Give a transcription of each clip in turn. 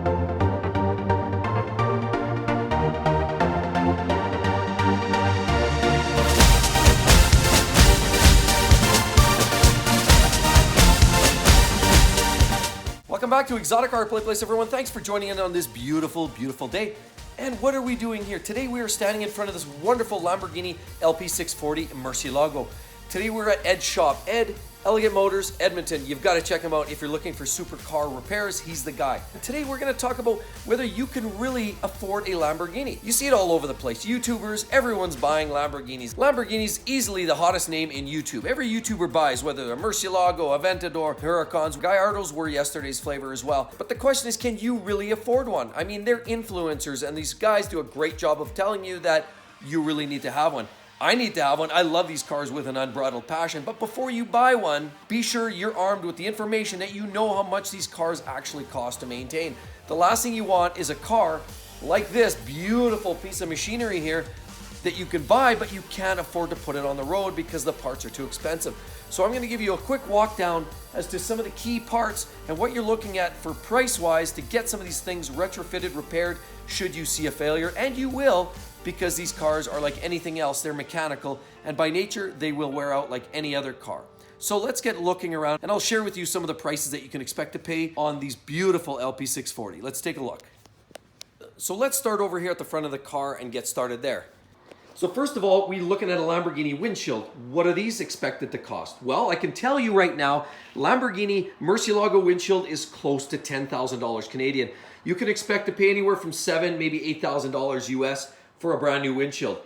Welcome back to Exotic Car Play Place, everyone. Thanks for joining in on this beautiful, beautiful day. And what are we doing here? Today we are standing in front of this wonderful Lamborghini LP640 Murcielago. Today we're at Ed's shop. Ed, Elegant Motors, Edmonton. You've got to check him out if you're looking for supercar repairs. He's the guy. And today we're going to talk about whether you can really afford a Lamborghini. You see it all over the place. YouTubers, everyone's buying Lamborghinis. Lamborghini's easily the hottest name in YouTube. Every YouTuber buys, whether they're Murcielago, Aventador, Huracans. Gallardos were yesterday's flavor as well. But the question is, can you really afford one? I mean, they're influencers, and these guys do a great job of telling you that you really need to have one. I need to have one. I love these cars with an unbridled passion. But before you buy one, be sure you're armed with the information that you know how much these cars actually cost to maintain. The last thing you want is a car like this beautiful piece of machinery here that you can buy, but you can't afford to put it on the road because the parts are too expensive. So I'm going to give you a quick walk down as to some of the key parts and what you're looking at for price-wise to get some of these things retrofitted, repaired, should you see a failure, and you will, because these cars are like anything else. They're mechanical, and by nature, they will wear out like any other car. So let's get looking around, and I'll share with you some of the prices that you can expect to pay on these beautiful LP640. Let's take a look. So let's start over here at the front of the car and get started there. So first of all, we're looking at a Lamborghini windshield. What are these expected to cost? Well, I can tell you right now, Lamborghini Murcielago windshield is close to $10,000 Canadian. You can expect to pay anywhere from $7,000, maybe $8,000 US for a brand new windshield.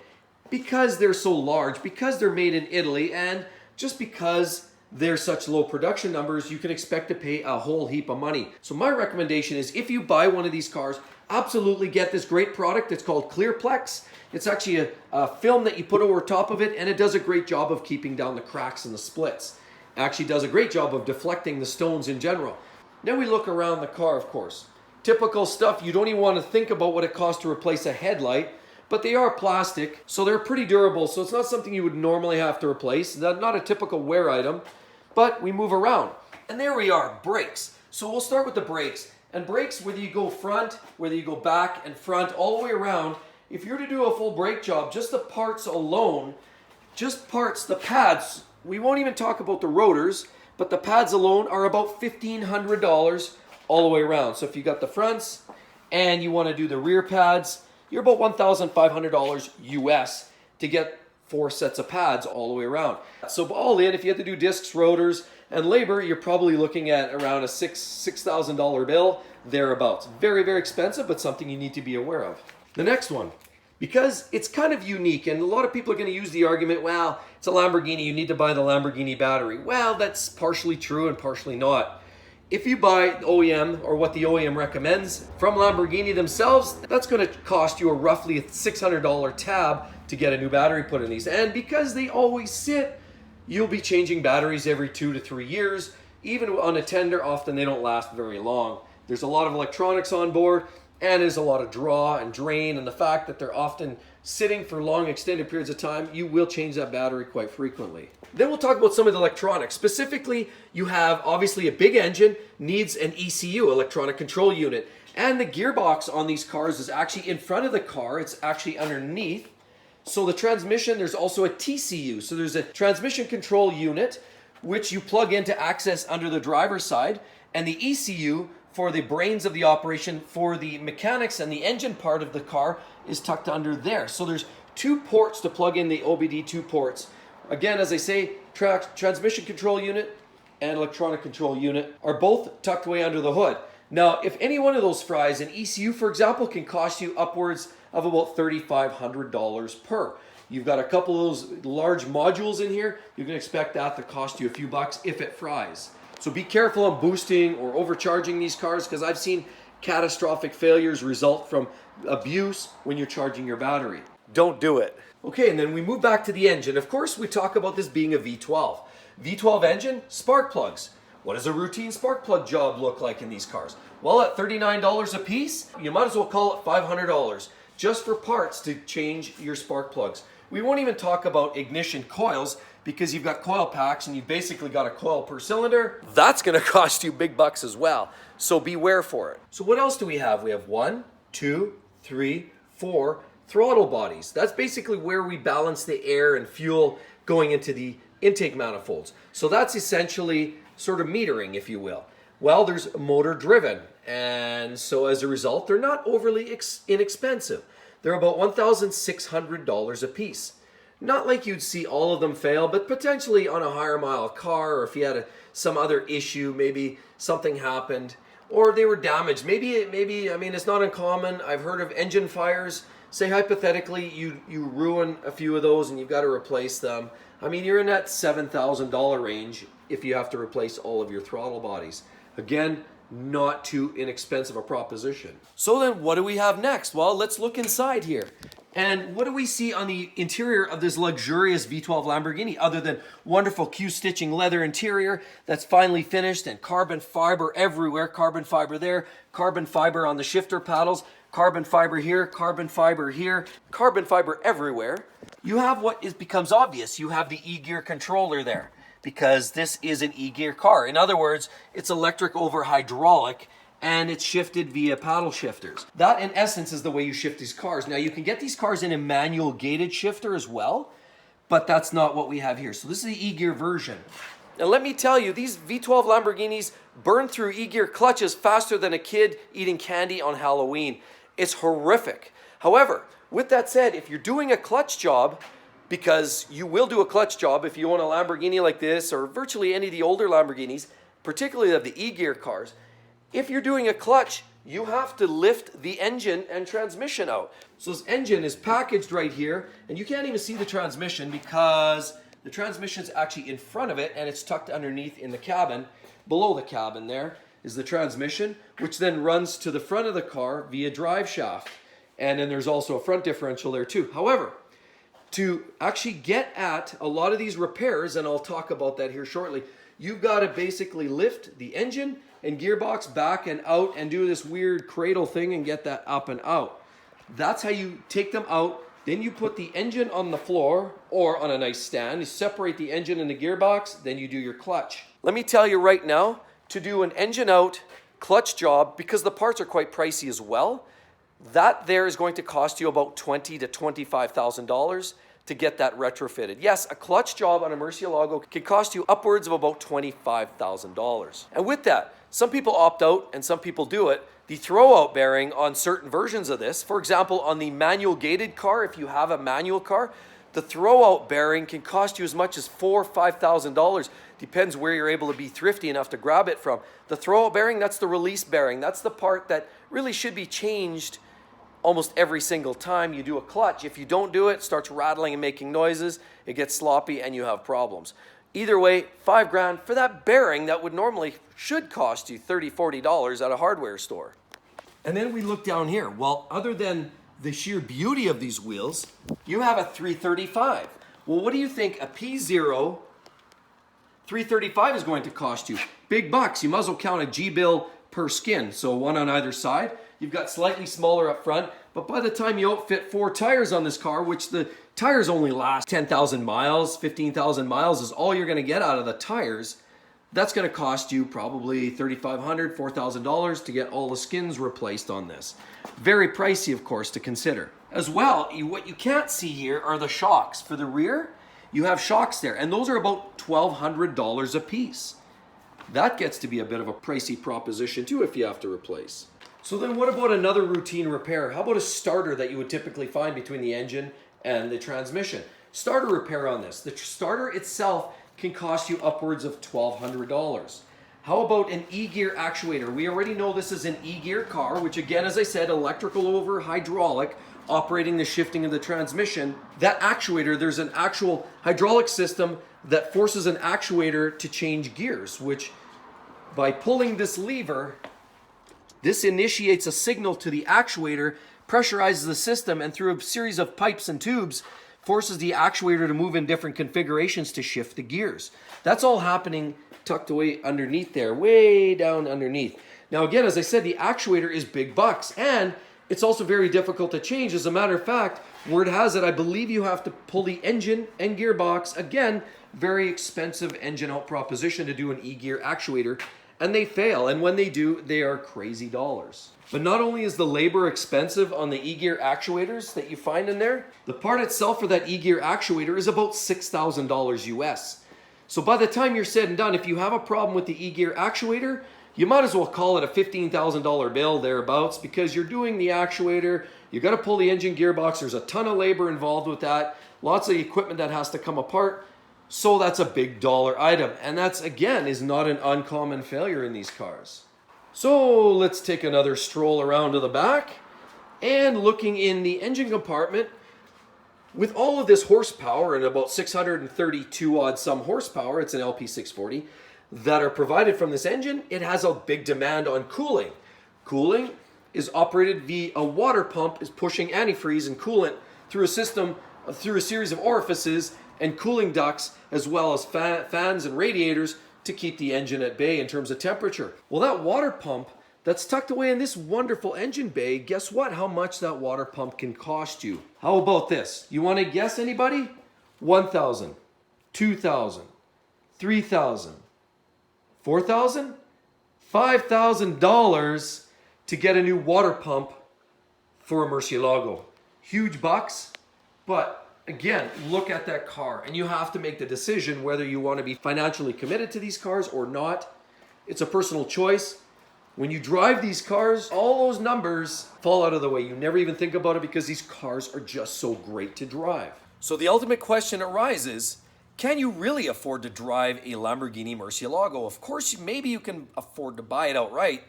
Because they're so large, because they're made in Italy, and just because they're such low production numbers, you can expect to pay a whole heap of money. So my recommendation is, if you buy one of these cars, absolutely get this great product. It's called Clearplex. It's actually a film that you put over top of it, and it does a great job of keeping down the cracks and the splits. It actually does a great job of deflecting the stones in general. Now we look around the car, of course. Typical stuff, you don't even want to think about what it costs to replace a headlight, but they are plastic, so they're pretty durable, so it's not something you would normally have to replace. Not a typical wear item, but we move around. And there we are, brakes. So we'll start with the brakes. And brakes, whether you go front, whether you go back and front, all the way around, if you're to do a full brake job, just the parts alone, the pads, we won't even talk about the rotors, but the pads alone are about $1,500 all the way around. So if you got the fronts and you want to do the rear pads, you're about $1,500 US to get 4 sets of pads all the way around. So all in, if you have to do discs, rotors, and labor, you're probably looking at around a $6,000 bill, thereabouts. Very, very expensive, but something you need to be aware of. The next one, because it's kind of unique, and a lot of people are going to use the argument, well, it's a Lamborghini, you need to buy the Lamborghini battery. Well, that's partially true and partially not. If you buy OEM, or what the OEM recommends from Lamborghini themselves, that's going to cost you roughly a $600 tab to get a new battery put in these. And because they always sit, you'll be changing batteries every 2 to 3 years. Even on a tender, often they don't last very long. There's a lot of electronics on board, and there's a lot of draw and drain, and the fact that they're often sitting for long extended periods of time, you will change that battery quite frequently. Then we'll talk about some of the electronics. Specifically, you have obviously a big engine, needs an ECU, electronic control unit, and the gearbox on these cars is actually in front of the car, it's actually underneath. So the transmission, there's also a TCU, so there's a transmission control unit which you plug in to access under the driver's side, and the ECU for the brains of the operation for the mechanics and the engine part of the car is tucked under there. So there's 2 ports to plug in the OBD2 ports. Again, as I say, transmission control unit and electronic control unit are both tucked away under the hood. Now, if any one of those fries, an ECU for example, can cost you upwards of about $3,500 per. You've got a couple of those large modules in here, you can expect that to cost you a few bucks if it fries. So be careful on boosting or overcharging these cars, because I've seen catastrophic failures result from abuse when you're charging your battery. Don't do it. Okay, and then we move back to the engine. Of course, we talk about this being a V12. V12 engine, spark plugs. What does a routine spark plug job look like in these cars? Well, at $39 a piece, you might as well call it $500 just for parts to change your spark plugs. We won't even talk about ignition coils, because you've got coil packs and you've basically got a coil per cylinder. That's going to cost you big bucks as well. So beware for it. So what else do we have? We have 1, 2, 3, 4 throttle bodies. That's basically where we balance the air and fuel going into the intake manifolds. So that's essentially sort of metering, if you will. Well, there's motor driven, and so as a result, they're not overly inexpensive. They're about $1,600 a piece. Not like you'd see all of them fail, but potentially on a higher mile car, or if you had some other issue, maybe something happened, or they were damaged. Maybe, I mean, it's not uncommon. I've heard of engine fires. Say hypothetically, you ruin a few of those and you've got to replace them. I mean, you're in that $7,000 range if you have to replace all of your throttle bodies. Again, not too inexpensive a proposition. So then what do we have next? Well, let's look inside here. And what do we see on the interior of this luxurious V12 Lamborghini other than wonderful Q-stitching leather interior that's finely finished and carbon fiber everywhere, carbon fiber there, carbon fiber on the shifter paddles, carbon fiber here, carbon fiber here, carbon fiber everywhere. You have what becomes obvious. You have the e-gear controller there, because this is an e-gear car. In other words, it's electric over hydraulic, and it's shifted via paddle shifters. That, in essence, is the way you shift these cars. Now, you can get these cars in a manual gated shifter as well, but that's not what we have here. So this is the e-gear version. Now, let me tell you, these V12 Lamborghinis burn through e-gear clutches faster than a kid eating candy on Halloween. It's horrific. However, with that said, if you're doing a clutch job, because you will do a clutch job if you own a Lamborghini like this, or virtually any of the older Lamborghinis, particularly of the e-gear cars, if you're doing a clutch, you have to lift the engine and transmission out. So this engine is packaged right here, and you can't even see the transmission because the transmission's actually in front of it and it's tucked underneath in the cabin. Below the cabin there is the transmission, which then runs to the front of the car via drive shaft. And then there's also a front differential there too. However, to actually get at a lot of these repairs, and I'll talk about that here shortly, you've got to basically lift the engine and gearbox back and out and do this weird cradle thing and get that up and out. That's how you take them out. Then you put the engine on the floor or on a nice stand. You separate the engine and the gearbox, then you do your clutch. Let me tell you right now, to do an engine out clutch job, because the parts are quite pricey as well, that there is going to cost you about $20,000 to $25,000 to get that retrofitted. Yes, a clutch job on a Murcielago can cost you upwards of about $25,000. And with that, some people opt out and some people do it. The throwout bearing on certain versions of this, for example, on the manual gated car, if you have a manual car, the throwout bearing can cost you as much as $4,000 or $5,000. Depends where you're able to be thrifty enough to grab it from. The throwout bearing, that's the release bearing. That's the part that really should be changed almost every single time you do a clutch. If you don't do it, it starts rattling and making noises, it gets sloppy and you have problems. Either way, $5,000 for that bearing that would normally should cost you $30, $40 at a hardware store. And then we look down here. Well, other than the sheer beauty of these wheels, you have a 335. Well, what do you think a P0 335 is going to cost you? Big bucks. You might as well count a G-bill per skin. So one on either side. You've got slightly smaller up front, but by the time you outfit 4 tires on this car, which the tires only last 10,000 miles, 15,000 miles is all you're going to get out of the tires, that's going to cost you probably $3,500, $4,000 to get all the skins replaced on this. Very pricey, of course, to consider. As well, what you can't see here are the shocks. For the rear, you have shocks there, and those are about $1,200 a piece. That gets to be a bit of a pricey proposition too if you have to replace. So then what about another routine repair? How about a starter that you would typically find between the engine and the transmission? Starter repair on this. The starter itself can cost you upwards of $1,200. How about an e-gear actuator? We already know this is an e-gear car, which again, as I said, electrical over hydraulic, operating the shifting of the transmission. That actuator, there's an actual hydraulic system that forces an actuator to change gears, which by pulling this lever, this initiates a signal to the actuator, pressurizes the system, and through a series of pipes and tubes, forces the actuator to move in different configurations to shift the gears. That's all happening tucked away underneath there, way down underneath. Now again, as I said, the actuator is big bucks, and it's also very difficult to change. As a matter of fact, word has it, I believe you have to pull the engine and gearbox. Again, very expensive engine out proposition to do an e-gear actuator. and they fail. And when they do, they are crazy dollars. But not only is the labor expensive on the e-gear actuators that you find in there, the part itself for that e-gear actuator is about $6,000 US. So by the time you're said and done, if you have a problem with the e-gear actuator, you might as well call it a $15,000 bill thereabouts, because you're doing the actuator, you got to pull the engine gearbox, there's a ton of labor involved with that, lots of equipment that has to come apart. So that's a big dollar item. And that's, again, is not an uncommon failure in these cars. So let's take another stroll around to the back, and looking in the engine compartment, with all of this horsepower and about 632 odd some horsepower, it's an LP640, that are provided from this engine, it has a big demand on cooling. Cooling is operated via a water pump, is pushing antifreeze and coolant through a system, through a series of orifices and cooling ducts, as well as fans and radiators to keep the engine at bay in terms of temperature. Well, that water pump that's tucked away in this wonderful engine bay, guess what? How much that water pump can cost you. How about this? You want to guess, anybody? $1,000, $2,000, $3,000, $4,000, $5,000 to get a new water pump for a Murcielago. Huge bucks, but again, look at that car, and you have to make the decision whether you want to be financially committed to these cars or not. It's a personal choice. When you drive these cars, all those numbers fall out of the way. You never even think about it because these cars are just so great to drive. So the ultimate question arises, can you really afford to drive a Lamborghini Murcielago? Of course, maybe you can afford to buy it outright,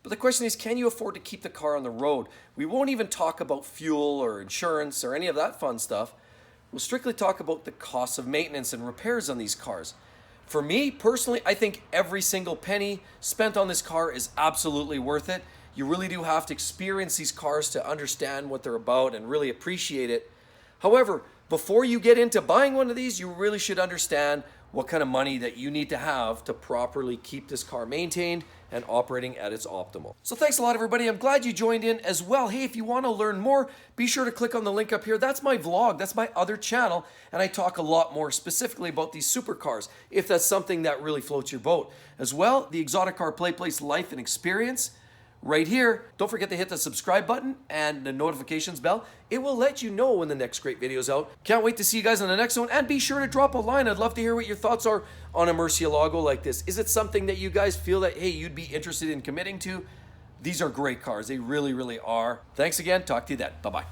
but the question is, can you afford to keep the car on the road? We won't even talk about fuel or insurance or any of that fun stuff. We'll strictly talk about the costs of maintenance and repairs on these cars. For me, personally, I think every single penny spent on this car is absolutely worth it. You really do have to experience these cars to understand what they're about and really appreciate it. However, before you get into buying one of these, you really should understand what kind of money that you need to have to properly keep this car maintained and operating at its optimal. So thanks a lot, everybody. I'm glad you joined in as well. Hey, if you want to learn more, be sure to click on the link up here. That's my vlog. That's my other channel. And I talk a lot more specifically about these supercars, if that's something that really floats your boat. As well, the Exotic Car Play Place Life and Experience right here. Don't forget to hit the subscribe button and the notifications bell. It will let you know when the next great video is out. Can't wait to see you guys on the next one. And be sure to drop a line. I'd love to hear what your thoughts are on a Murcielago like this. Is it something that you guys feel that, hey, you'd be interested in committing to? These are great cars. They really, really are. Thanks again. Talk to you then. Bye-bye.